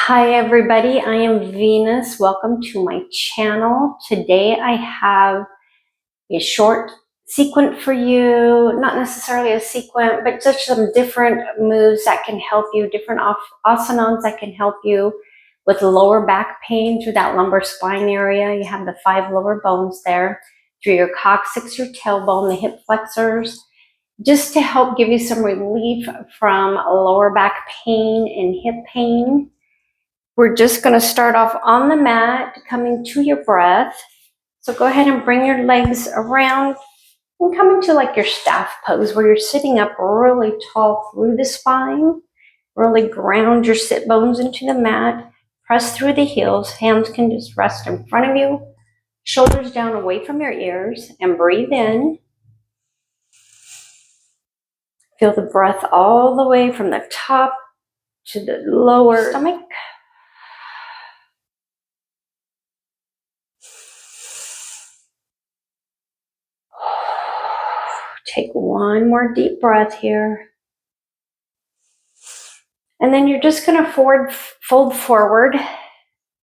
Hi everybody, I am Venus. Welcome to my channel. Today I have a short sequence for you, not necessarily a sequence, but just some different moves that can help you, different asandons that can help you with lower back pain through that lumbar spine area. You have the 5 lower bones there, through your coccyx, your tailbone, the hip flexors, just to help give you some relief from lower back pain and hip pain. We're just going to start off on the mat, coming to your breath. So go ahead and bring your legs around and come into like your staff pose where you're sitting up really tall through the spine. Really ground your sit bones into the mat. Press through the heels. Hands can just rest in front of you. Shoulders down away from your ears, and breathe in. Feel the breath all the way from the top to the lower stomach. Take one more deep breath here. And then you're just going to fold forward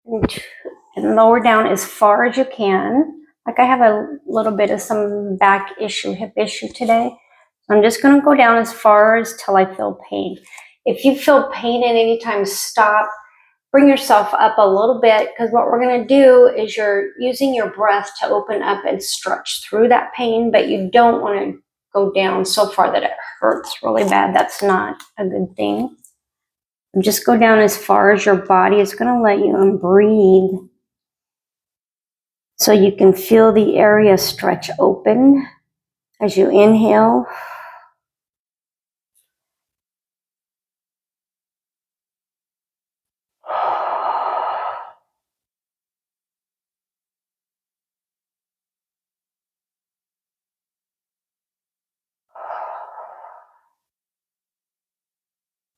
and lower down as far as you can. Like I have a little bit of some back issue, hip issue today. So I'm just going to go down as far as till I feel pain. If you feel pain at any time, stop. Bring yourself up a little bit, because what we're going to do is you're using your breath to open up and stretch through that pain, but you don't want to go down so far that it hurts really bad. That's not a good thing. Just go down as far as your body is going to let you, and breathe so you can feel the area stretch open as you inhale.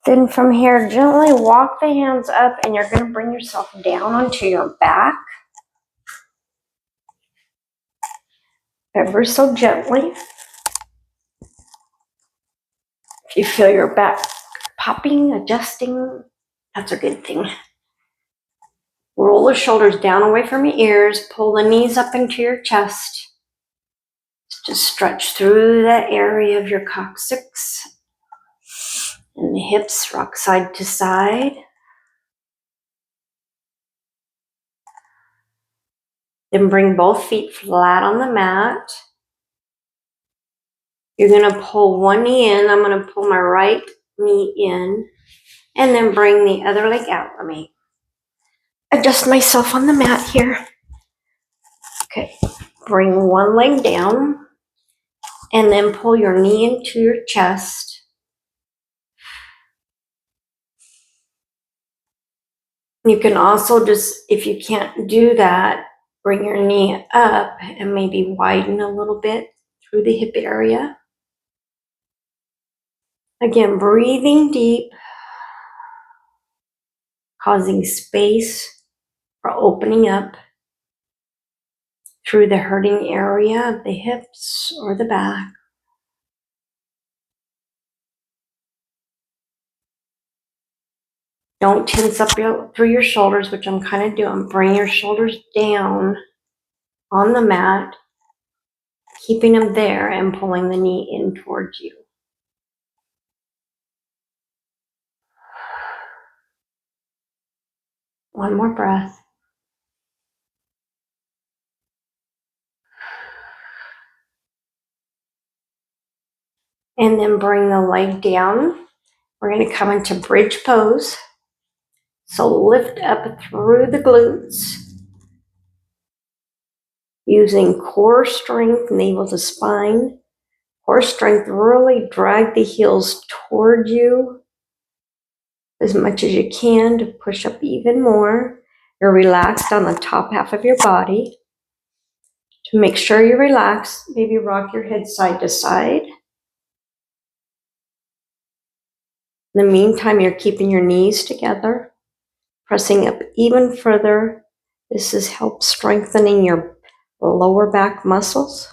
Then from here, gently walk the hands up, and you're going to bring yourself down onto your back. Ever so gently. If you feel your back popping, adjusting, that's a good thing. Roll the shoulders down away from your ears. Pull the knees up into your chest. Just stretch through that area of your coccyx. And the hips rock side to side. Then bring both feet flat on the mat. You're going to pull one knee in. I'm going to pull my right knee in. And then bring the other leg out. Let me adjust myself on the mat here. Okay. Bring one leg down. And then pull your knee into your chest. You can also just, if you can't do that, bring your knee up and maybe widen a little bit through the hip area. Again, breathing deep, causing space for opening up through the hurting area of the hips or the back. Don't tense up through your shoulders, which I'm kind of doing. Bring your shoulders down on the mat, keeping them there and pulling the knee in towards you. One more breath. And then bring the leg down. We're going to come into bridge pose. So lift up through the glutes. Using core strength, navel to spine. Core strength, really drag the heels toward you as much as you can to push up even more. You're relaxed on the top half of your body. To make sure you're relaxed, maybe rock your head side to side. In the meantime, you're keeping your knees together, pressing up even further. This is help strengthening your lower back muscles.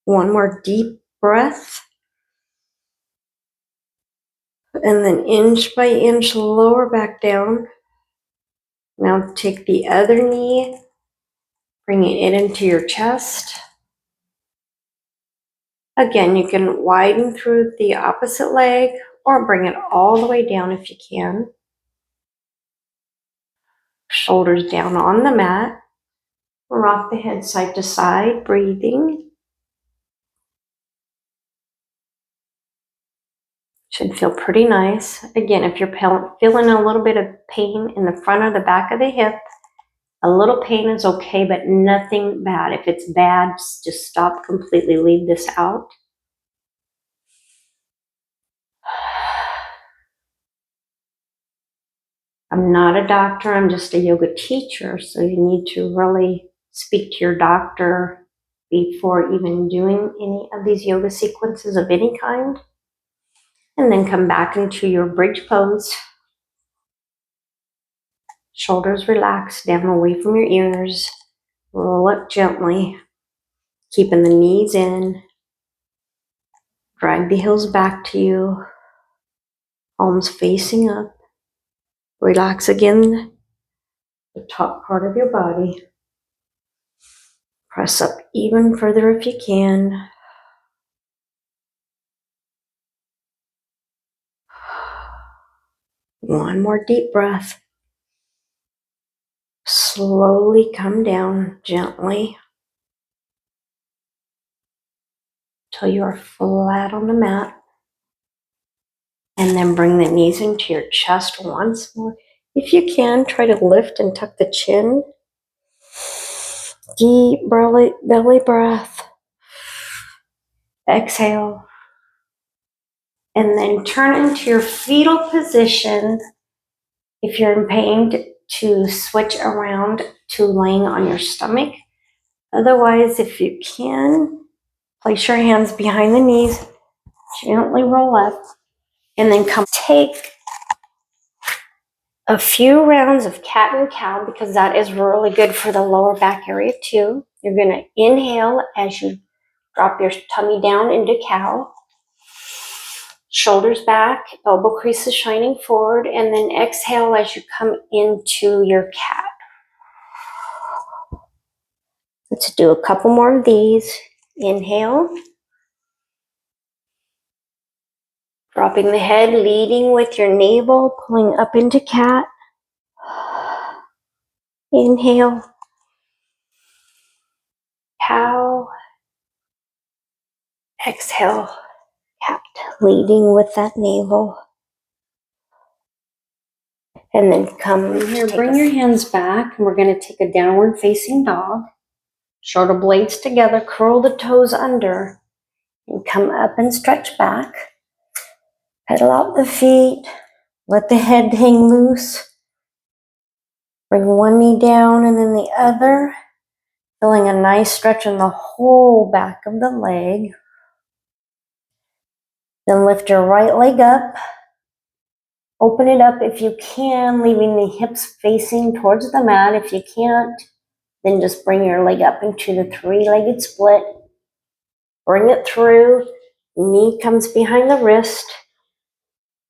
One more deep breath. And then inch by inch, lower back down. Now take the other knee, bringing it into your chest. Again, you can widen through the opposite leg or bring it all the way down if you can. Shoulders down on the mat. Rock the head side to side, breathing. Should feel pretty nice. Again, if you're feeling a little bit of pain in the front or the back of the hip, a little pain is okay, but nothing bad. If it's bad, just stop completely, leave this out. I'm not a doctor, I'm just a yoga teacher, so you need to really speak to your doctor before even doing any of these yoga sequences of any kind. And then come back into your bridge pose. Shoulders relaxed down away from your ears. Roll up gently, keeping the knees in. Drag the heels back to you. Palms facing up. Relax again the top part of your body. Press up even further if you can. One more deep breath. Slowly come down gently till you are flat on the mat. And then bring the knees into your chest once more. If you can, try to lift and tuck the chin. Deep belly breath. Exhale. And then turn into your fetal position. If you're in pain, to switch around to laying on your stomach. Otherwise, if you can, place your hands behind the knees, gently roll up, and then take a few rounds of cat and cow because that is really good for the lower back area too. You're going to inhale as you drop your tummy down into cow. Shoulders back, elbow creases shining forward, and then exhale as you come into your cat. Let's do a couple more of these. Inhale. Dropping the head, leading with your navel, pulling up into cat. Inhale. Cow. Exhale. Cat. Leading with that navel. And then come here, bring your hands back, and we're going to take a downward facing dog. Shoulder blades together, curl the toes under, and come up and stretch back. Pedal out the feet, let the head hang loose. Bring one knee down and then the other, feeling a nice stretch in the whole back of the leg. Then lift your right leg up. Open it up if you can, leaving the hips facing towards the mat. If you can't, then just bring your leg up into the three-legged split. Bring it through. Knee comes behind the wrist.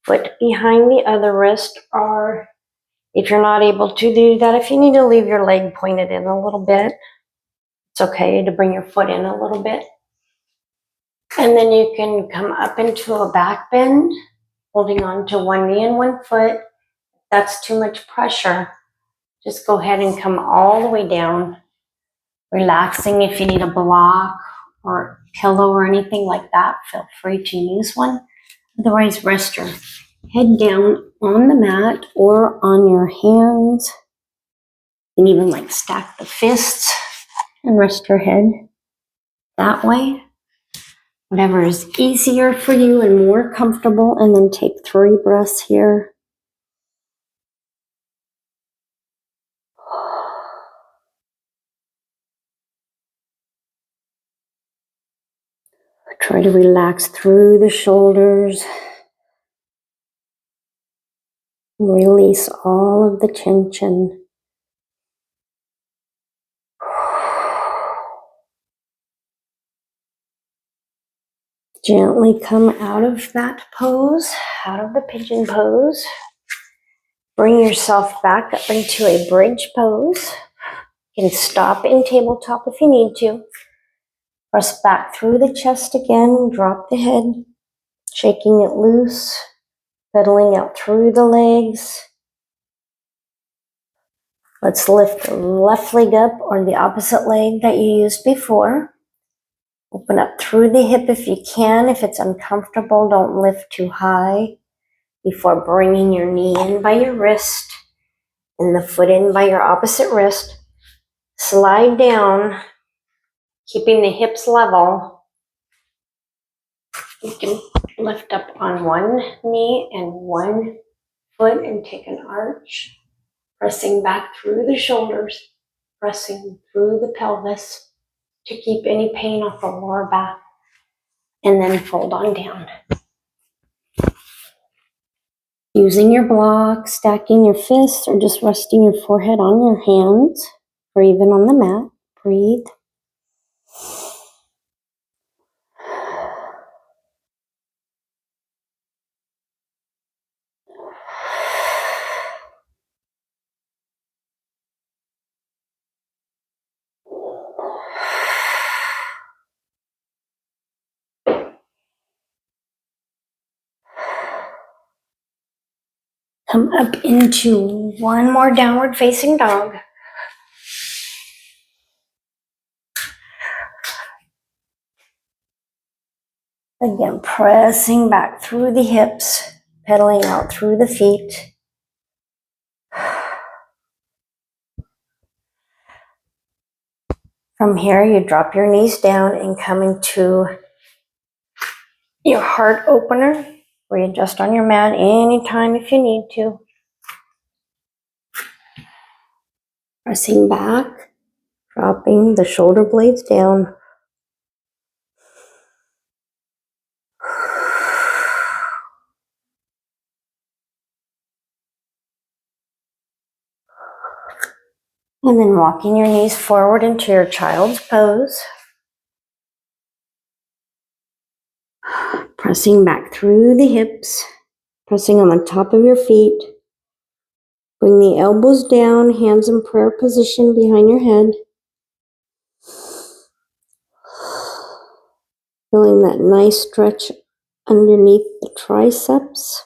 Foot behind the other wrist. Or if you're not able to do that, if you need to leave your leg pointed in a little bit, it's okay to bring your foot in a little bit. And then you can come up into a back bend, holding on to one knee and one foot. If that's too much pressure, just go ahead and come all the way down. Relaxing. If you need a block or pillow or anything like that, feel free to use one. Otherwise, rest your head down on the mat or on your hands. You can even stack the fists and rest your head that way. Whatever is easier for you and more comfortable. And then take 3 breaths here. Try to relax through the shoulders. Release all of the tension. Gently come out of that pose, out of the pigeon pose. Bring yourself back up into a bridge pose. You can stop in tabletop if you need to. Press back through the chest again, drop the head, shaking it loose, pedaling out through the legs. Let's lift the left leg up or the opposite leg that you used before. Open up through the hip if you can. If it's uncomfortable, don't lift too high before bringing your knee in by your wrist and the foot in by your opposite wrist. Slide down, keeping the hips level. You can lift up on one knee and one foot and take an arch, pressing back through the shoulders, pressing through the pelvis to keep any pain off the lower back, and then fold on down. Using your block, stacking your fists, or just resting your forehead on your hands, or even on the mat. Breathe. Come up into one more downward facing dog. Again, pressing back through the hips, pedaling out through the feet. From here, you drop your knees down and come into your heart opener. Readjust on your mat anytime if you need to. Pressing back, dropping the shoulder blades down. And then walking your knees forward into your child's pose. Pressing back through the hips, pressing on the top of your feet. Bring the elbows down, hands in prayer position behind your head. Feeling that nice stretch underneath the triceps.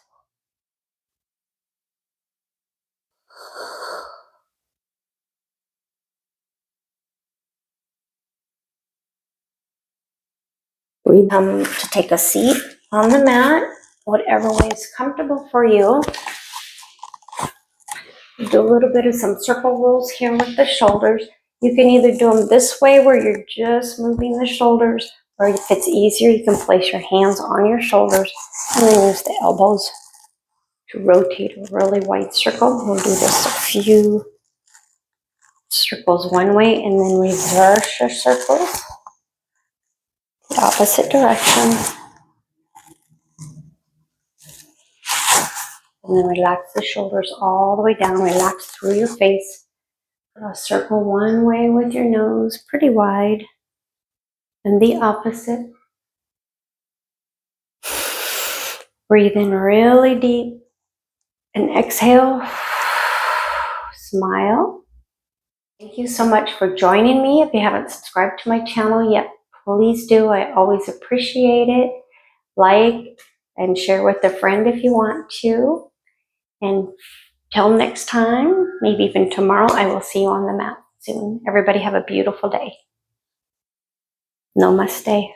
Breathe. Come to take a seat on the mat, whatever way is comfortable for you. Do a little bit of some circle rolls here with the shoulders. You can either do them this way where you're just moving the shoulders, or if it's easier, you can place your hands on your shoulders and then use the elbows to rotate a really wide circle. We'll do this a few circles one way and then reverse your circles the opposite direction. And then relax the shoulders all the way down. Relax through your face. Draw a circle one way with your nose, pretty wide, and the opposite. Breathe in really deep and exhale. Smile. Thank you so much for joining me. If you haven't subscribed to my channel yet, please do. I always appreciate it. Like and share with a friend if you want to. And till next time, maybe even tomorrow, I will see you on the mat soon. Everybody have a beautiful day. Namaste.